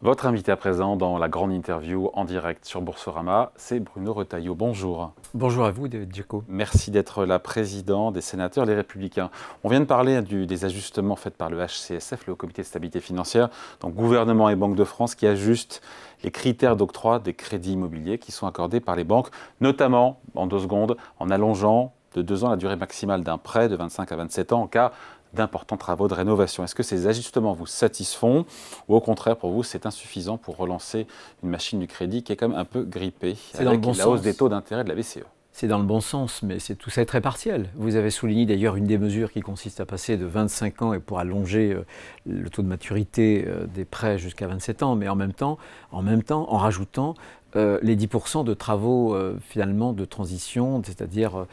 Votre invité à présent dans la grande interview en direct sur Boursorama, c'est Bruno Retailleau. Bonjour. Bonjour à vous, David Giaco. Merci d'être là, président des sénateurs Les Républicains. On vient de parler des ajustements faits par le HCSF, le Comité de stabilité financière, donc gouvernement et Banque de France, qui ajustent les critères d'octroi des crédits immobiliers qui sont accordés par les banques, notamment, en 2 secondes, en allongeant de 2 ans la durée maximale d'un prêt de 25 à 27 ans en cas d'importants travaux de rénovation. Est-ce que ces ajustements vous satisfont ou au contraire pour vous c'est insuffisant pour relancer une machine du crédit qui est quand même un peu grippée avec la hausse des taux d'intérêt de la BCE? C'est dans le bon sens, mais tout ça est très partiel. Vous avez souligné d'ailleurs une des mesures qui consiste à passer de 25 ans et pour allonger le taux de maturité des prêts jusqu'à 27 ans, mais en même temps, en rajoutant les 10% de travaux finalement de transition, c'est-à-dire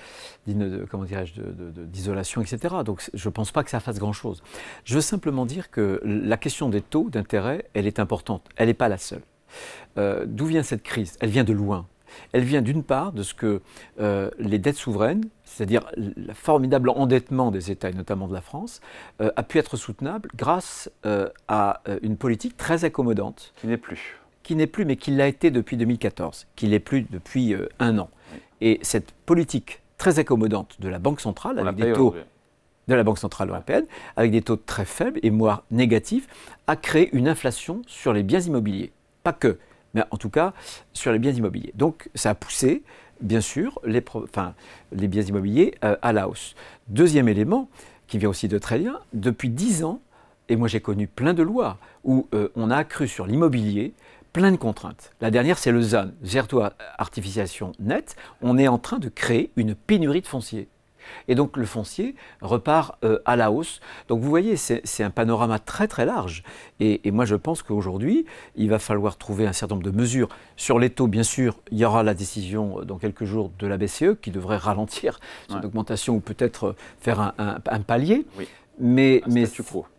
d'isolation, etc. Donc je ne pense pas que ça fasse grand-chose. Je veux simplement dire que la question des taux d'intérêt, elle est importante. Elle n'est pas la seule. D'où vient cette crise? Elle vient de loin. Elle vient d'une part de ce que les dettes souveraines, c'est-à-dire le formidable endettement des États et notamment de la France, a pu être soutenable grâce à une politique très accommodante. Qui n'est plus, mais qui l'a été depuis 2014, qui l'est plus depuis 1 an. Oui. Et cette politique très accommodante de la Banque centrale, avec des taux de la Banque centrale européenne, avec des taux très faibles et voire négatifs, a créé une inflation sur les biens immobiliers. Pas que, mais en tout cas sur les biens immobiliers. Donc ça a poussé, bien sûr, les biens immobiliers à la hausse. Deuxième élément, qui vient aussi de très bien, depuis 10 ans, et moi j'ai connu plein de lois où on a accru sur l'immobilier plein de contraintes. La dernière, c'est le ZAN, Zero Artificialisation Net. On est en train de créer une pénurie de foncier. Et donc le foncier repart à la hausse. Donc vous voyez, c'est un panorama très très large. Et moi je pense qu'aujourd'hui, il va falloir trouver un certain nombre de mesures. Sur les taux, bien sûr, il y aura la décision dans quelques jours de la BCE qui devrait ralentir cette augmentation ou peut-être faire un palier. Oui. Mais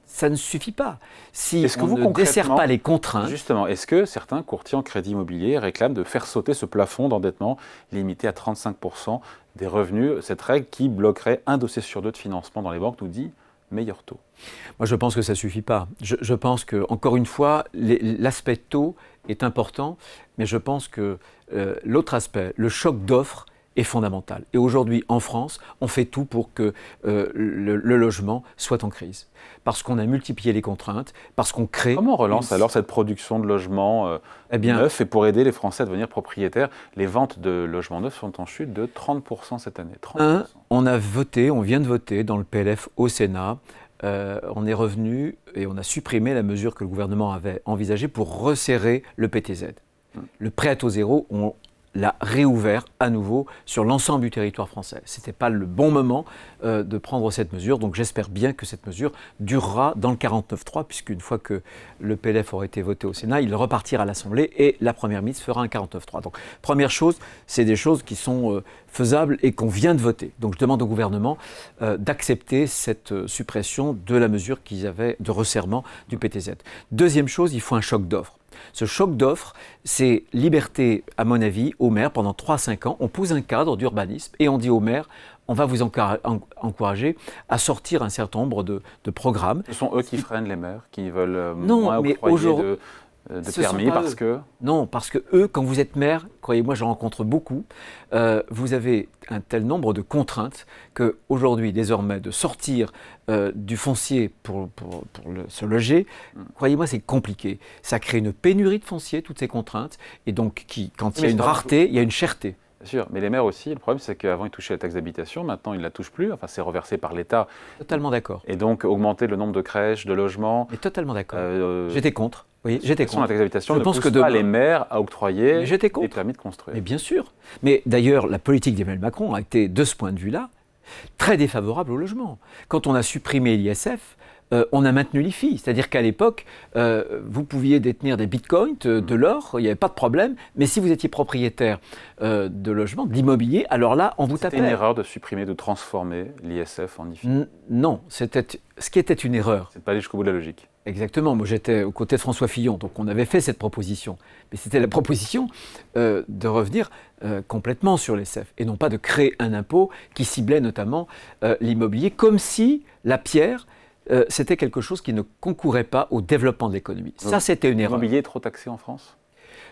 ça ne suffit pas. Si on ne dessert pas les contraintes... Justement, est-ce que certains courtiers en crédit immobilier réclament de faire sauter ce plafond d'endettement limité à 35% des revenus, cette règle qui bloquerait un dossier sur 2 de financement dans les banques, nous dit meilleur taux? Moi, je pense que ça ne suffit pas. Je pense que, encore une fois, l'aspect taux est important, mais je pense que l'autre aspect, le choc d'offres, est fondamental. Et aujourd'hui, en France, on fait tout pour que le logement soit en crise. Parce qu'on a multiplié les contraintes, parce qu'on crée... Comment on relance alors cette production de logements neufs et pour aider les Français à devenir propriétaires? Les ventes de logements neufs sont en chute de 30% cette année. 30%. On vient de voter dans le PLF au Sénat. On est revenu et on a supprimé la mesure que le gouvernement avait envisagée pour resserrer le PTZ. Le prêt à taux zéro, on l'a réouvert à nouveau sur l'ensemble du territoire français. Ce n'était pas le bon moment de prendre cette mesure, donc j'espère bien que cette mesure durera dans le 49.3, puisqu'une fois que le PLF aura été voté au Sénat, il repartira à l'Assemblée et la Première ministre fera un 49.3. Donc première chose, c'est des choses qui sont faisables et qu'on vient de voter. Donc je demande au gouvernement d'accepter cette suppression de la mesure qu'ils avaient de resserrement du PTZ. Deuxième chose, il faut un choc d'offres. Ce choc d'offres, c'est liberté, à mon avis, aux maires pendant 3 à 5 ans. On pose un cadre d'urbanisme et on dit aux maires, on va vous encourager à sortir un certain nombre de programmes. Ce sont eux qui freinent les maires, qui veulent moins octroyer de permis parce que... Non, parce que eux, quand vous êtes maire, croyez-moi, j'en rencontre beaucoup, vous avez un tel nombre de contraintes qu'aujourd'hui, désormais, de sortir du foncier pour se loger, croyez-moi, c'est compliqué. Ça crée une pénurie de foncier, toutes ces contraintes, et donc quand il y a une rareté, il y a une cherté. Bien sûr, mais les maires aussi, le problème c'est qu'avant ils touchaient la taxe d'habitation, maintenant ils ne la touchent plus, enfin c'est reversé par l'État. Totalement d'accord. Et donc augmenter le nombre de crèches, de logements. Mais totalement d'accord. J'étais contre. Oui, j'étais contre. La taxe d'habitation ne pousse pas les maires à octroyer les permis de construire. Mais bien sûr. Mais d'ailleurs, la politique d'Emmanuel Macron a été, de ce point de vue-là, très défavorable au logement. Quand on a supprimé l'ISF, on a maintenu l'IFI. C'est-à-dire qu'à l'époque, vous pouviez détenir des bitcoins, de l'or, il n'y avait pas de problème. Mais si vous étiez propriétaire de logement, d'immobilier, alors là, on vous tapait. C'était une erreur de supprimer, de transformer l'ISF en IFI? Non, c'était ce qui était une erreur. C'est pas aller jusqu'au bout de la logique. Exactement. Moi, j'étais aux côtés de François Fillon, donc on avait fait cette proposition. Mais c'était la proposition de revenir complètement sur l'ISF et non pas de créer un impôt qui ciblait notamment l'immobilier, comme si la pierre c'était quelque chose qui ne concourait pas au développement de l'économie. Ça, c'était une erreur. L'immobilier est trop taxé en France?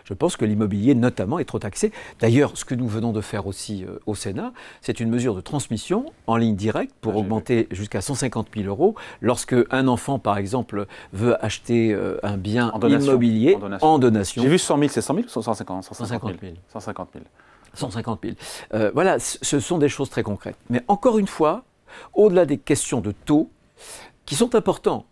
Je pense que l'immobilier, notamment, est trop taxé. D'ailleurs, ce que nous venons de faire aussi au Sénat, c'est une mesure de transmission en ligne directe pour augmenter jusqu'à 150 000 € lorsque un enfant, par exemple, veut acheter un bien immobilier en donation. J'ai vu 100 000, c'est 100 000 ou 150 000? 150 000. 150 000. 150 000. Voilà, ce sont des choses très concrètes. Mais encore une fois, au-delà des questions de taux, qui sont importants,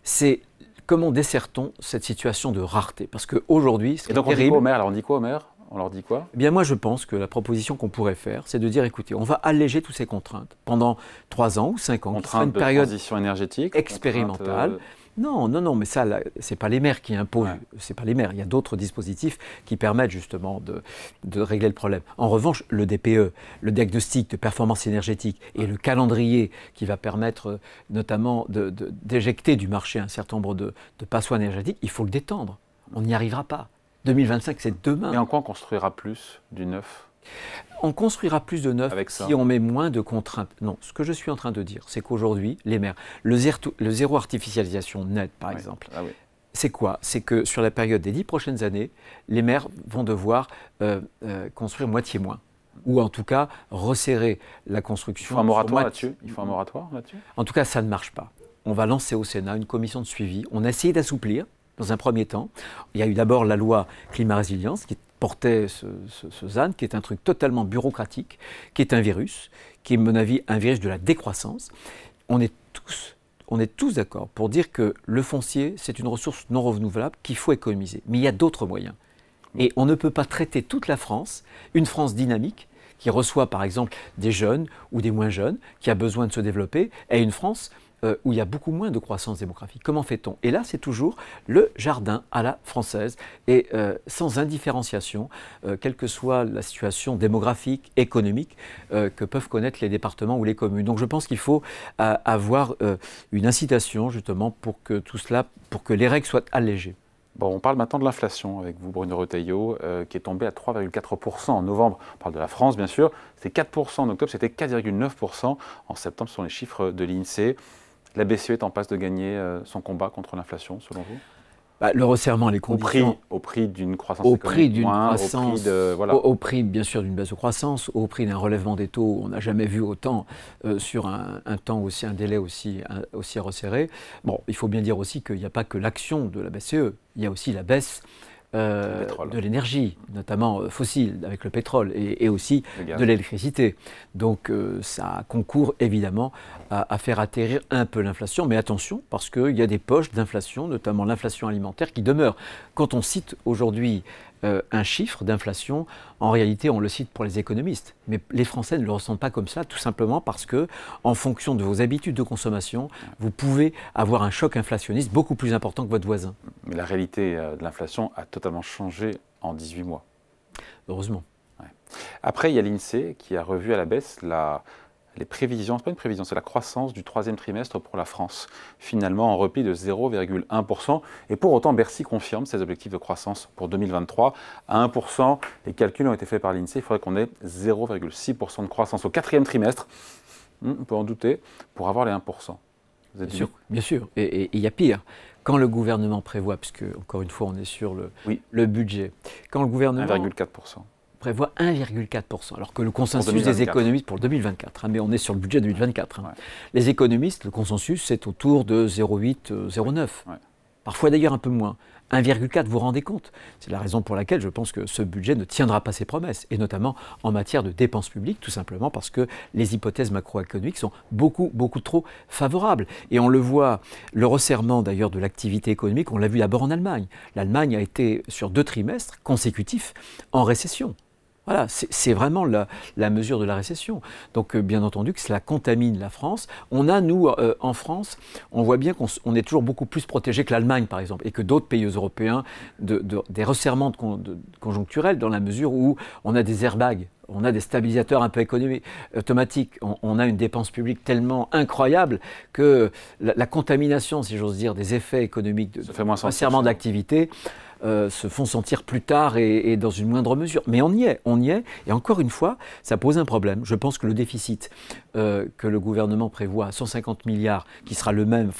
c'est comment dessert-on cette situation de rareté? Parce qu'aujourd'hui, c'est terrible. On dit quoi au maire? Alors on dit quoi au maire? On leur dit quoi? Eh bien, moi, je pense que la proposition qu'on pourrait faire, c'est de dire, écoutez, on va alléger toutes ces contraintes pendant 3 ans ou 5 ans. Contraintes de transition énergétique expérimentale. Non, mais ça, c'est pas les maires qui imposent, c'est pas les maires. Il y a d'autres dispositifs qui permettent justement de régler le problème. En revanche, le DPE, le diagnostic de performance énergétique et le calendrier qui va permettre notamment d'éjecter du marché un certain nombre de passoires énergétiques, il faut le détendre. On n'y arrivera pas. 2025, c'est demain. Et en quoi on construira plus du neuf? On construira plus de neuf si on met moins de contraintes. Non, ce que je suis en train de dire, c'est qu'aujourd'hui, les maires, le zéro artificialisation net, par exemple, c'est quoi? C'est que sur la période des 10 prochaines années, les maires vont devoir construire moitié moins. Ou en tout cas, resserrer la construction. Il faut un moratoire là-dessus? En tout cas, ça ne marche pas. On va lancer au Sénat une commission de suivi. On a essayé d'assouplir. Dans un premier temps, il y a eu d'abord la loi climat-résilience qui portait ce ZAN, qui est un truc totalement bureaucratique, qui est un virus, qui est, à mon avis, un virus de la décroissance. On est tous d'accord pour dire que le foncier, c'est une ressource non renouvelable qu'il faut économiser. Mais il y a d'autres moyens. Et on ne peut pas traiter toute la France, une France dynamique, qui reçoit par exemple des jeunes ou des moins jeunes, qui a besoin de se développer, et une France où il y a beaucoup moins de croissance démographique. Comment fait-on? Et là, c'est toujours le jardin à la française, et sans indifférenciation, quelle que soit la situation démographique, économique, que peuvent connaître les départements ou les communes. Donc je pense qu'il faut avoir une incitation justement pour que tout cela, pour que les règles soient allégées. Bon, on parle maintenant de l'inflation avec vous, Bruno Retailleau, qui est tombée à 3,4 % en novembre. On parle de la France, bien sûr. C'est 4 % en octobre, c'était 4,9 % en septembre, ce sont les chiffres de l'INSEE. La BCE est en passe de gagner son combat contre l'inflation, selon vous? Le resserrement, les conditions... Au prix d'une croissance économique moindre, au prix, bien sûr, d'une baisse de croissance, au prix d'un relèvement des taux. On n'a jamais vu autant sur un délai aussi resserré. Bon, il faut bien dire aussi qu'il n'y a pas que l'action de la BCE, il y a aussi la baisse de l'énergie, notamment fossile, avec le pétrole, et aussi de l'électricité. Donc ça concourt évidemment à faire atterrir un peu l'inflation, mais attention, parce qu'il y a des poches d'inflation, notamment l'inflation alimentaire, qui demeure. Quand on cite aujourd'hui un chiffre d'inflation, en réalité on le cite pour les économistes, mais les Français ne le ressentent pas comme ça, tout simplement parce que, en fonction de vos habitudes de consommation, vous pouvez avoir un choc inflationniste beaucoup plus important que votre voisin. Mais la réalité de l'inflation a totalement changé en 18 mois. Heureusement. Ouais. Après, il y a l'INSEE qui a revu à la baisse les prévisions, c'est pas une prévision, c'est la croissance du troisième trimestre pour la France, finalement en repli de 0,1 %. Et pour autant, Bercy confirme ses objectifs de croissance pour 2023 à 1 %. Les calculs ont été faits par l'INSEE, il faudrait qu'on ait 0,6 % de croissance au quatrième trimestre, on peut en douter, pour avoir les 1 %. Bien sûr, et il y a pire. Quand le gouvernement prévoit, puisque encore une fois on est sur le budget, quand le gouvernement 1,4 % prévoit 1,4 %, alors que le consensus des économistes pour 2024, mais on est sur le budget 2024. Les économistes, le consensus, c'est autour de 0,8, 0,9. Parfois d'ailleurs un peu moins. 1,4, vous vous rendez compte? C'est la raison pour laquelle je pense que ce budget ne tiendra pas ses promesses, et notamment en matière de dépenses publiques, tout simplement parce que les hypothèses macroéconomiques sont beaucoup trop favorables. Et on le voit, le resserrement d'ailleurs de l'activité économique, on l'a vu d'abord en Allemagne. L'Allemagne a été sur 2 trimestres consécutifs en récession. Voilà, c'est vraiment la mesure de la récession. Donc, bien entendu, que cela contamine la France. On a, nous, en France, on voit bien qu'on est toujours beaucoup plus protégé que l'Allemagne, par exemple, et que d'autres pays européens, des resserrements conjoncturels, dans la mesure où on a des airbags, on a des stabilisateurs un peu automatiques, on a une dépense publique tellement incroyable que la contamination, si j'ose dire, des effets économiques de resserrement d'activité se font sentir plus tard et dans une moindre mesure. Mais on y est. Et encore une fois, ça pose un problème. Je pense que le déficit que le gouvernement prévoit à 150 milliards, qui sera le même...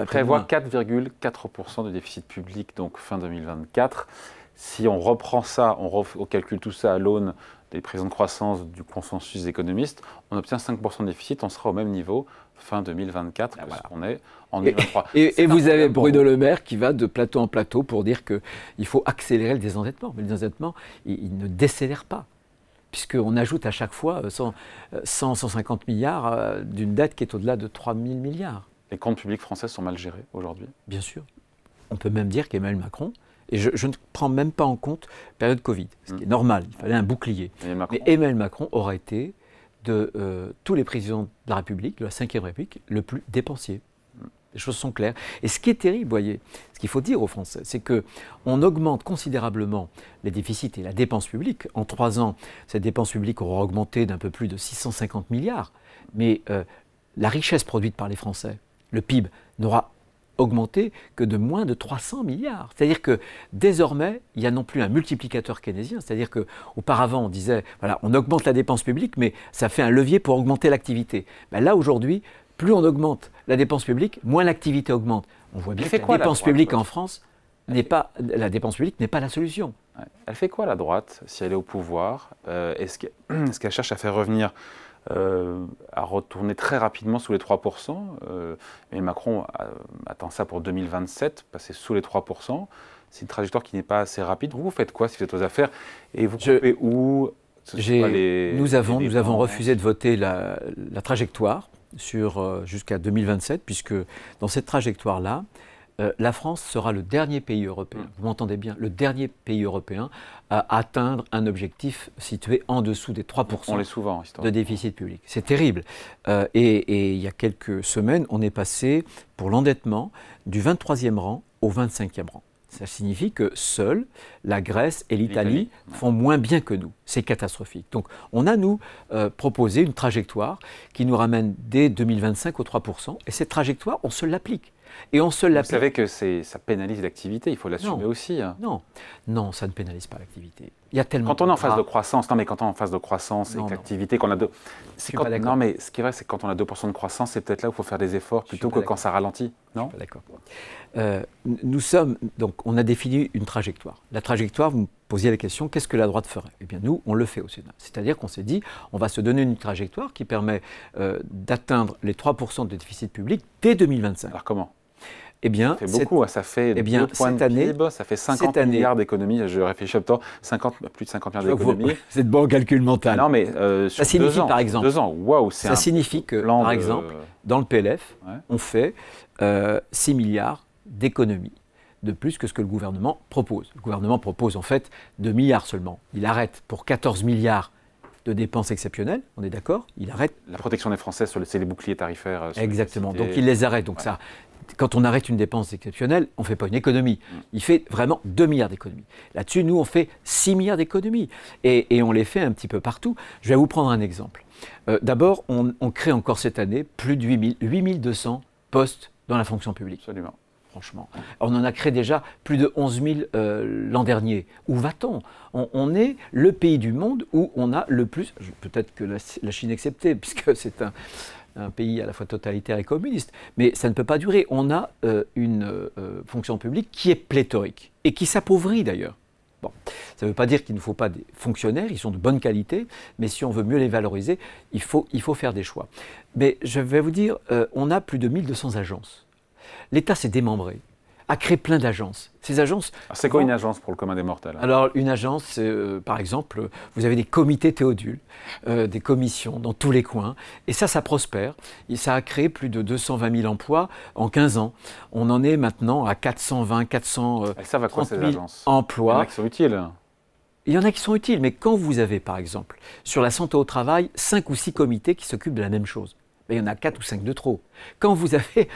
prévoit 4,4% de déficit public, donc fin 2024. Si on reprend ça, on calcule tout ça à l'aune des prévisions de croissance du consensus des économistes, on obtient 5% de déficit, on sera au même niveau fin 2024 parce qu'on est en 2023. Et vous avez Bruno Le Maire qui va de plateau en plateau pour dire qu'il faut accélérer le désendettement. Mais le désendettement, il ne décélère pas, puisqu'on ajoute à chaque fois 150 milliards d'une dette qui est au-delà de 3 000 milliards. Les comptes publics français sont mal gérés aujourd'hui? Bien sûr. On peut même dire qu'Emmanuel Macron, et je ne prends même pas en compte la période Covid, ce qui est normal, il fallait un bouclier. Mais Emmanuel Macron aura été, de tous les présidents de la République, de la Ve République, le plus dépensier. Les choses sont claires. Et ce qui est terrible, voyez, ce qu'il faut dire aux Français, c'est qu'on augmente considérablement les déficits et la dépense publique. En 3 ans, cette dépense publique aura augmenté d'un peu plus de 650 milliards. Mais la richesse produite par les Français, le PIB, n'aura augmenté que de moins de 300 milliards. C'est-à-dire que désormais, il y a non plus un multiplicateur keynésien, c'est-à-dire qu'auparavant on disait, voilà, on augmente la dépense publique, mais ça fait un levier pour augmenter l'activité. Ben là aujourd'hui, plus on augmente la dépense publique, moins l'activité augmente. On voit bien que la dépense publique en France n'est pas la solution. Elle fait quoi la droite si elle est au pouvoir? Est-ce qu'elle cherche à faire revenir à retourner très rapidement sous les 3%. Mais Macron attend ça pour 2027, passer sous les 3%. C'est une trajectoire qui n'est pas assez rapide. Vous faites quoi si vous êtes aux affaires? Et vous coupez où? Nous avons refusé de voter la trajectoire jusqu'à 2027, puisque dans cette trajectoire-là, la France sera le dernier pays européen, vous m'entendez bien, le dernier pays européen à atteindre un objectif situé en dessous des 3% de déficit public. C'est terrible. Et il y a quelques semaines, on est passé pour l'endettement du 23e rang au 25e rang. Ça signifie que seuls la Grèce et l'Italie font moins bien que nous. C'est catastrophique. Donc on a, nous, proposé une trajectoire qui nous ramène dès 2025 au 3%. Et cette trajectoire, on se l'applique. Et on se l'applique. Vous savez que ça pénalise l'activité, il faut l'assumer aussi. Non, ça ne pénalise pas l'activité. Il y a tellement quand on est en phase de croissance, quand on est en phase de croissance et que l'activité, qu'on a deux... Non, mais ce qui est vrai, c'est que quand on a 2% de croissance, c'est peut-être là où il faut faire des efforts plutôt que quand ça ralentit. Non ? Je suis pas d'accord. Donc, on a défini une trajectoire. La trajectoire, vous me posiez la question, qu'est-ce que la droite ferait? Eh bien, nous, on le fait au Sénat. C'est-à-dire qu'on s'est dit, on va se donner une trajectoire qui permet d'atteindre les 3% de déficit public dès 2025. Alors comment? Eh bien, ça fait beaucoup, ça fait 2 points de PIB, ça fait 50 milliards d'économies, je réfléchis en même temps, plus de 50 milliards d'économies. C'est de bon calcul mental. Non, mais ça signifie, par exemple, 2 ans, waouh, ça signifie que, par exemple, dans le PLF, on fait 6 milliards d'économies de plus que ce que le gouvernement propose. Le gouvernement propose en fait 2 milliards seulement. Il arrête pour 14 milliards de dépenses exceptionnelles, on est d'accord? Il arrête. La protection des Français, c'est les boucliers tarifaires. Exactement, donc il les arrête. Donc ça, quand on arrête une dépense exceptionnelle, on ne fait pas une économie. Il fait vraiment 2 milliards d'économies. Là-dessus, nous, on fait 6 milliards d'économies. Et on les fait un petit peu partout. Je vais vous prendre un exemple. D'abord, on crée encore cette année plus de 8200 postes dans la fonction publique. Absolument. Franchement. On en a créé déjà plus de 11 000 l'an dernier. Où va-t-on? On est le pays du monde où on a le plus, peut-être que la Chine exceptée, puisque c'est un pays à la fois totalitaire et communiste, mais ça ne peut pas durer. On a une fonction publique qui est pléthorique et qui s'appauvrit d'ailleurs. Bon, ça ne veut pas dire qu'il ne faut pas des fonctionnaires, ils sont de bonne qualité, mais si on veut mieux les valoriser, il faut faire des choix. Mais je vais vous dire, on a plus de 1200 agences. L'État s'est démembré, a créé plein d'agences. Ces agences... C'est quoi une agence pour le commun des mortels? Alors, une agence, par exemple, vous avez des comités Théodule, des commissions dans tous les coins, et ça prospère. Et ça a créé plus de 220 000 emplois en 15 ans. On en est maintenant à 420, 430 000 emplois. Il y en a qui sont utiles. Il y en a qui sont utiles, mais quand vous avez, par exemple, sur la santé au travail, 5 ou 6 comités qui s'occupent de la même chose, Mais il y en a 4 ou 5 de trop. Quand vous avez...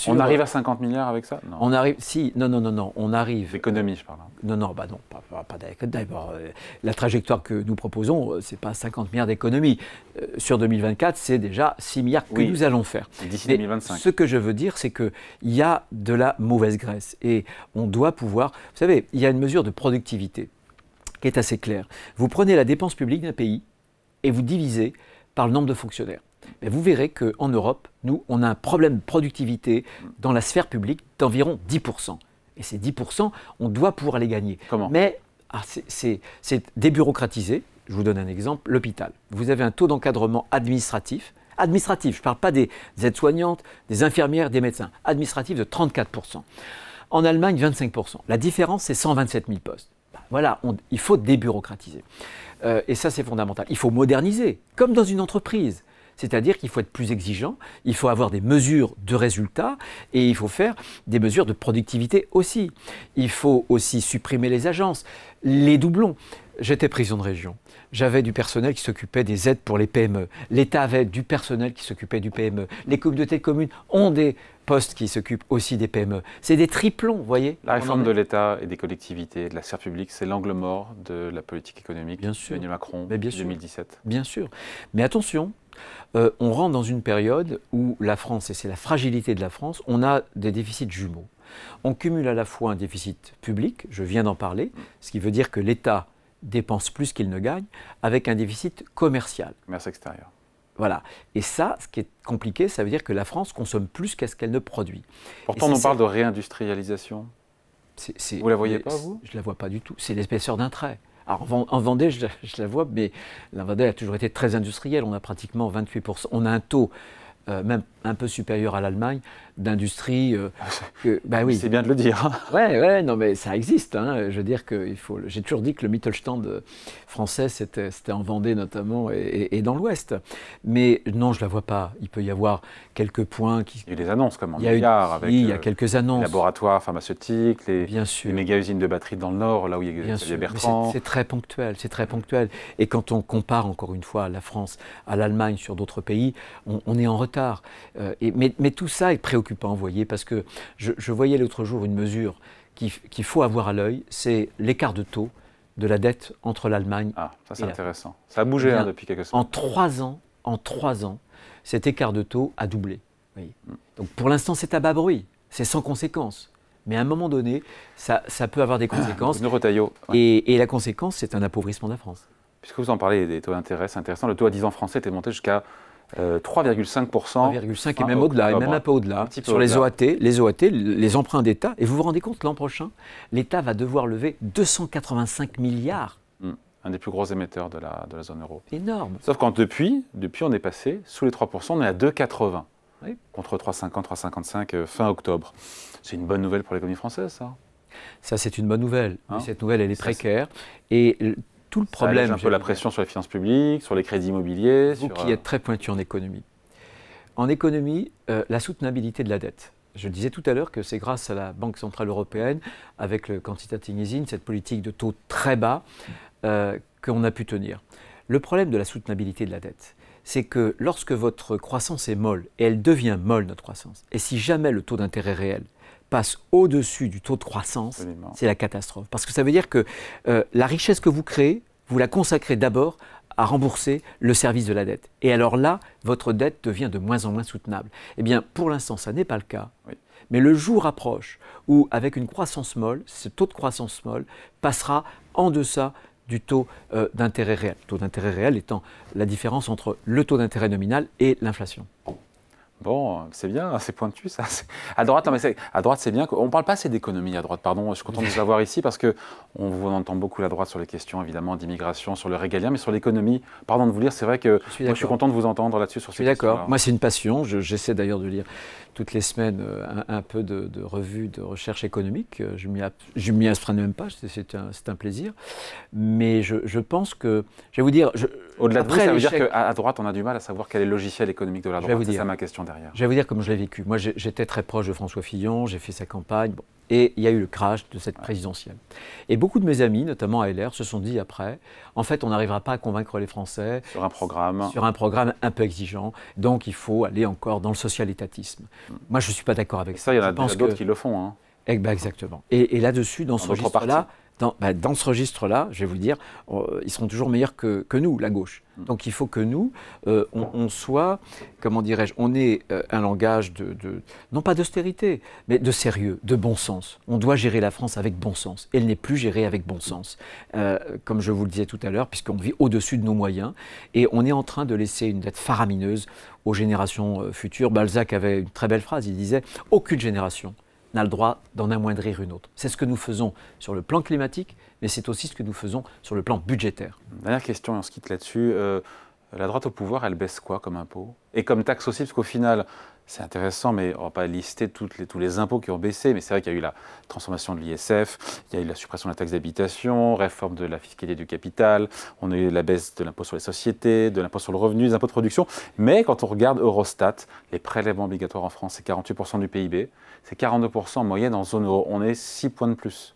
On arrive à 50 milliards avec ça? Non. On arrive... Si, non, on arrive... D'économie, je parle. Non, pas d'économie. La trajectoire que nous proposons, ce n'est pas 50 milliards d'économies. Sur 2024, c'est déjà 6 milliards que nous allons faire. D'ici 2025. Ce que je veux dire, c'est qu'il y a de la mauvaise graisse. Et on doit pouvoir... Vous savez, il y a une mesure de productivité qui est assez claire. Vous prenez la dépense publique d'un pays et vous divisez par le nombre de fonctionnaires. Mais vous verrez qu'en Europe, nous, on a un problème de productivité dans la sphère publique d'environ 10%. Et ces 10%, on doit pouvoir les gagner. Comment? Mais c'est débureaucratisé. Je vous donne un exemple, l'hôpital. Vous avez un taux d'encadrement administratif, je ne parle pas des aides-soignantes, des infirmières, des médecins, administratif de 34%. En Allemagne, 25%. La différence, c'est 127 000 postes. Voilà, il faut débureaucratiser. Et ça, c'est fondamental. Il faut moderniser, comme dans une entreprise. C'est-à-dire qu'il faut être plus exigeant, il faut avoir des mesures de résultats et il faut faire des mesures de productivité aussi. Il faut aussi supprimer les agences, les doublons. J'étais président de région. J'avais du personnel qui s'occupait des aides pour les PME. L'État avait du personnel qui s'occupait du PME. Les communautés de communes ont des postes qui s'occupent aussi des PME. C'est des triplons, vous voyez. La réforme de l'État et des collectivités, de la sphère publique, c'est l'angle mort de la politique économique d'Emmanuel Macron depuis 2017. Bien sûr. Mais attention, on rentre dans une période où la France, et c'est la fragilité de la France, on a des déficits jumeaux. On cumule à la fois un déficit public, je viens d'en parler, ce qui veut dire que l'État dépense plus qu'il ne gagne, avec un déficit commercial. Commerce extérieur. Voilà. Et ça, ce qui est compliqué, ça veut dire que la France consomme plus qu'est-ce qu'elle ne produit. Pourtant, on parle de réindustrialisation. Vous la voyez pas, vous? Je ne la vois pas du tout. C'est l'épaisseur d'un trait. Alors, en Vendée, je la vois, mais la Vendée a toujours été très industrielle. On a pratiquement 28%. On a un taux même un peu supérieur à l'Allemagne, d'industrie. Bah oui. C'est bien de le dire. Hein. Ouais, non, mais ça existe. Hein. Je veux dire que j'ai toujours dit que le Mittelstand français, c'était en Vendée notamment et dans l'Ouest. Mais non, je ne la vois pas. Il peut y avoir quelques points qui. Il y a eu des annonces, comme en milliards, avec il y a quelques annonces. Les laboratoires pharmaceutiques, les méga-usines de batteries dans le Nord, là où il y a Bertrand. C'est très ponctuel, c'est très ponctuel. Et quand on compare, encore une fois, la France à l'Allemagne sur d'autres pays, on est en retard. Mais tout ça est préoccupant, vous voyez, parce que je voyais l'autre jour une mesure qu'il faut avoir à l'œil, c'est l'écart de taux de la dette entre l'Allemagne. Ah, ça c'est intéressant. Ça a bougé depuis quelques semaines. En 3 ans, cet écart de taux a doublé. Voyez. Donc pour l'instant, c'est à bas bruit, c'est sans conséquence. Mais à un moment donné, ça peut avoir des conséquences. Et la conséquence, c'est un appauvrissement de la France. Puisque vous en parlez des taux d'intérêt, c'est intéressant. Le taux à 10 ans français était monté jusqu'à 3,5%. 3,5 et même au-delà, et même un peu au-delà. Sur les OAT, les emprunts d'État. Et vous vous rendez compte, l'an prochain, l'État va devoir lever 285 milliards. Un des plus gros émetteurs de la zone euro. Énorme. Sauf qu'en depuis, on est passé sous les 3%, on est à 2,80. Oui. Contre 3,50, 3,55 fin octobre. C'est une bonne nouvelle pour l'économie française, ça? Ça, c'est une bonne nouvelle. Mais cette nouvelle, elle est précaire. Et tout le problème. Ça allège un peu la pression sur les finances publiques, sur les crédits immobiliers. Vous qui êtes très pointu en économie. En économie, la soutenabilité de la dette. Je disais tout à l'heure que c'est grâce à la Banque Centrale Européenne, avec le quantitative easing, cette politique de taux très bas, qu'on a pu tenir. Le problème de la soutenabilité de la dette, c'est que lorsque votre croissance est molle, et elle devient molle, notre croissance, et si jamais le taux d'intérêt réel passe au-dessus du taux de croissance, c'est la catastrophe. Parce que ça veut dire que la richesse que vous créez, vous la consacrez d'abord à rembourser le service de la dette. Et alors là, votre dette devient de moins en moins soutenable. Eh bien, pour l'instant, ça n'est pas le cas. Oui. Mais le jour approche où, avec une croissance molle, ce taux de croissance molle passera en deçà du taux d'intérêt réel. Le taux d'intérêt réel étant la différence entre le taux d'intérêt nominal et l'inflation. Bon, c'est bien, c'est pointu ça. À droite, non, mais à droite, c'est bien. On ne parle pas assez d'économie à droite, pardon. Je suis content de vous avoir ici parce qu'on vous entend beaucoup la droite sur les questions, évidemment, d'immigration, sur le régalien, mais sur l'économie, pardon de vous lire, c'est vrai que je suis content de vous entendre là-dessus sur ces questions. Je suis d'accord. Moi, c'est une passion. J'essaie d'ailleurs de lire toutes les semaines un peu de revues de recherche économique. Je ne m'y astreins même pas, c'est un plaisir. Mais je pense que, je vais vous dire... Au-delà de vous, ça veut dire qu'à droite, on a du mal à savoir quel est le logiciel économique de la droite. C'est ça ma question derrière. Je vais vous dire comment je l'ai vécu. Moi, j'étais très proche de François Fillon, j'ai fait sa campagne. Bon, Et il y a eu le crash de cette présidentielle. Et beaucoup de mes amis, notamment à LR, se sont dit après, en fait, on n'arrivera pas à convaincre les Français sur un programme un peu exigeant. Donc, il faut aller encore dans le social-étatisme. Moi, je ne suis pas d'accord avec ça. Ça, il y en a d'autres qui le font. Hein. Exactement. Et là-dessus, dans ce registre-là, dans ce registre-là, je vais vous dire, ils seront toujours meilleurs que nous, la gauche. Donc il faut que nous, on soit, comment dirais-je, on ait un langage non pas d'austérité, mais de sérieux, de bon sens. On doit gérer la France avec bon sens. Elle n'est plus gérée avec bon sens. Comme je vous le disais tout à l'heure, puisqu'on vit au-dessus de nos moyens, et on est en train de laisser une dette faramineuse aux générations futures. Balzac avait une très belle phrase, il disait « Aucune génération n'a le droit d'en amoindrir une autre ». C'est ce que nous faisons sur le plan climatique, mais c'est aussi ce que nous faisons sur le plan budgétaire. Dernière question, et on se quitte là-dessus. La droite au pouvoir, elle baisse quoi comme impôt? Et comme taxe aussi, parce qu'au final, c'est intéressant, mais on ne va pas lister tous les impôts qui ont baissé, mais c'est vrai qu'il y a eu la transformation de l'ISF, il y a eu la suppression de la taxe d'habitation, réforme de la fiscalité du capital, on a eu la baisse de l'impôt sur les sociétés, de l'impôt sur le revenu, des impôts de production. Mais quand on regarde Eurostat, les prélèvements obligatoires en France, c'est 48% du PIB, c'est 42% en moyenne en zone euro. On est 6 points de plus.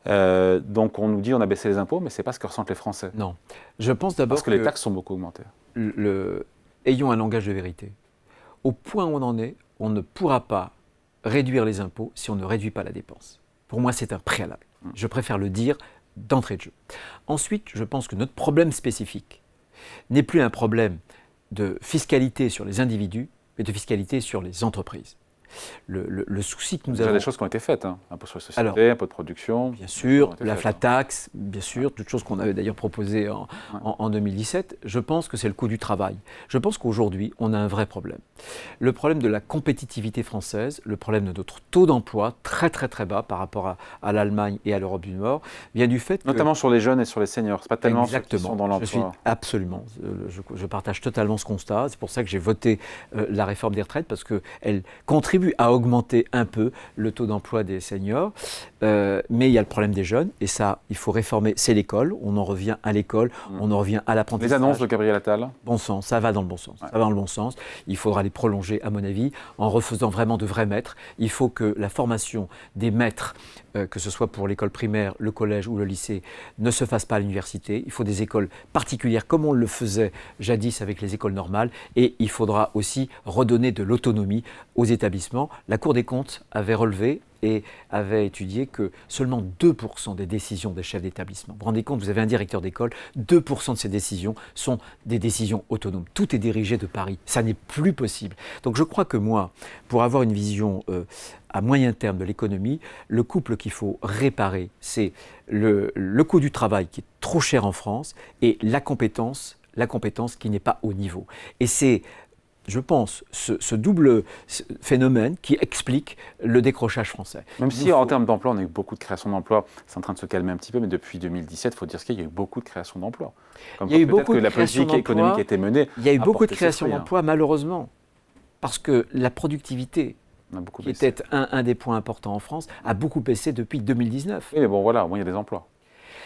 Donc on nous dit on a baissé les impôts, mais ce n'est pas ce que ressentent les Français. Non. Je pense d'abord parce que les taxes sont beaucoup augmentées. Ayons un langage de vérité. Au point où on en est, on ne pourra pas réduire les impôts si on ne réduit pas la dépense. Pour moi, c'est un préalable. Je préfère le dire d'entrée de jeu. Ensuite, je pense que notre problème spécifique n'est plus un problème de fiscalité sur les individus, mais de fiscalité sur les entreprises. Le souci que nous avons... Il y a des choses qui ont été faites, hein. Impôt sur les sociétés, impôt de production. Bien sûr, la flat tax, bien sûr, toutes choses qu'on avait d'ailleurs proposées en 2017. Je pense que c'est le coût du travail. Je pense qu'aujourd'hui, on a un vrai problème. Le problème de la compétitivité française, le problème de notre taux d'emploi, très très très bas par rapport à l'Allemagne et à l'Europe du Nord, vient du fait que... Notamment sur les jeunes et sur les seniors, c'est pas tellement ceux qui sont dans l'emploi. Je suis absolument, je partage totalement ce constat. C'est pour ça que j'ai voté la réforme des retraites, parce qu'elle contribue à augmenter un peu le taux d'emploi des seniors, mais il y a le problème des jeunes, et ça, il faut réformer, c'est l'école, on en revient à l'école, on en revient à l'apprentissage. Les annonces de Gabriel Attal? Bon sens, ça va dans le bon sens, ça va dans le bon sens. Il faudra les prolonger, à mon avis, en refaisant vraiment de vrais maîtres. Il faut que la formation des maîtres, que ce soit pour l'école primaire, le collège ou le lycée, ne se fasse pas à l'université. Il faut des écoles particulières, comme on le faisait jadis avec les écoles normales, et il faudra aussi redonner de l'autonomie aux établissements. La Cour des comptes avait relevé et avait étudié que seulement 2% des décisions des chefs d'établissement. Vous vous rendez compte, vous avez un directeur d'école, 2% de ces décisions sont des décisions autonomes. Tout est dirigé de Paris. Ça n'est plus possible. Donc je crois que moi, pour avoir une vision à moyen terme de l'économie, le couple qu'il faut réparer, c'est le coût du travail qui est trop cher en France et la compétence qui n'est pas au niveau. Et c'est, je pense, ce double phénomène qui explique le décrochage français. Même si en termes d'emploi, on a eu beaucoup de création d'emplois, c'est en train de se calmer un petit peu, mais depuis 2017, il faut dire qu'il y a eu beaucoup de création d'emplois. Il y a eu beaucoup que la politique économique a été menée. Il y a eu beaucoup de création d'emplois, malheureusement, parce que la productivité, qui était un des points importants en France, a beaucoup baissé depuis 2019. Oui, mais bon, voilà, au moins il y a des emplois.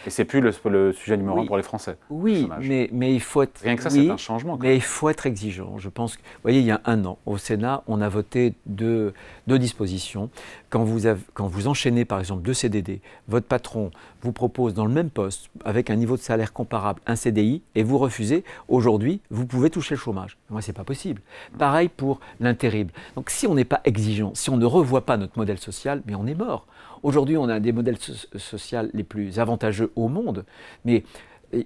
Et c'est plus le sujet numéro 1 pour les Français. Oui, mais il faut être... Rien que ça, c'est un changement. Mais il faut être exigeant. Je pense que, vous voyez, il y a un an, au Sénat, on a voté deux dispositions. Quand vous enchaînez, par exemple, 2 CDD, votre patron vous propose dans le même poste, avec un niveau de salaire comparable, un CDI, et vous refusez, aujourd'hui, vous pouvez toucher le chômage. Moi, ce n'est pas possible. Pareil pour l'intérim. Donc, si on n'est pas exigeant, si on ne revoit pas notre modèle social, mais on est mort. Aujourd'hui, on a des modèles sociaux les plus avantageux au monde, mais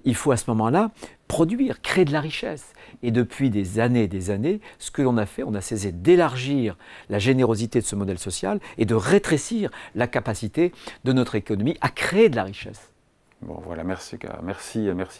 il faut à ce moment-là produire, créer de la richesse. Et depuis des années, ce que l'on a fait, on a cessé d'élargir la générosité de ce modèle social et de rétrécir la capacité de notre économie à créer de la richesse. Bon, voilà, merci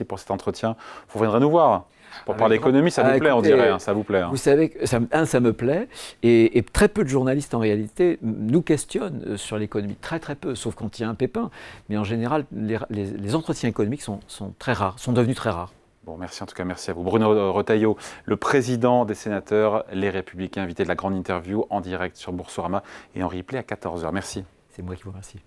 pour cet entretien. Vous reviendrez nous voir. Pour parler d'économie, ça vous plaît, on dirait, hein, ça vous plaît. Hein. Vous savez, que ça me plaît, et très peu de journalistes, en réalité, nous questionnent sur l'économie. Très peu, sauf quand il y a un pépin. Mais en général, les entretiens économiques sont très rares, sont devenus très rares. Bon, merci en tout cas, merci à vous. Bruno Retailleau, le président des sénateurs, Les Républicains, invité de la grande interview en direct sur Boursorama et en replay à 14h. Merci. C'est moi qui vous remercie.